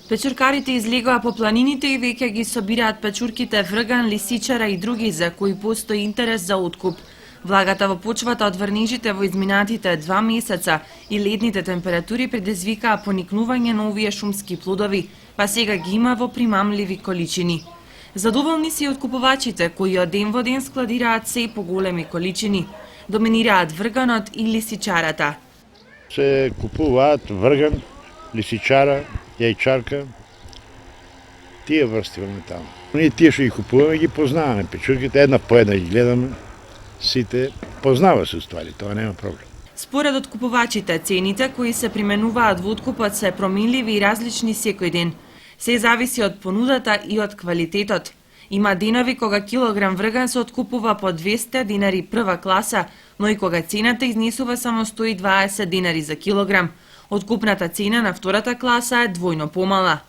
Печуркарите излегоа по планините и веќе ги собираат печурките врган, лисичара и други за кои постои интерес за откуп. Влагата во почвата од врнежите во изминатите 2 месеца и летните температури предизвикаа поникнување на овие шумски плодови, па сега ги има во примамливи количини. Задоволни се и откупувачите кои од ден во ден складираат се и поголеми количини. Доминираат врганот и лисичарата. Се купуваат врган, лисичара, јајчарка, тие врсти имаме таму. Ние тие што ги купуваме ги познаваме, печурките една по една ги гледаме, сите познава се уствари, тоа нема проблем. Според откупувачите, цените кои се применуваат во откупот се променливи и различни секој ден. Се зависи од понудата и од квалитетот. Има денови кога килограм врган се откупува по 200 динари прва класа, но и кога цената изнесува само 120 динари за килограм. Откупната цена на втората класа е двојно помала.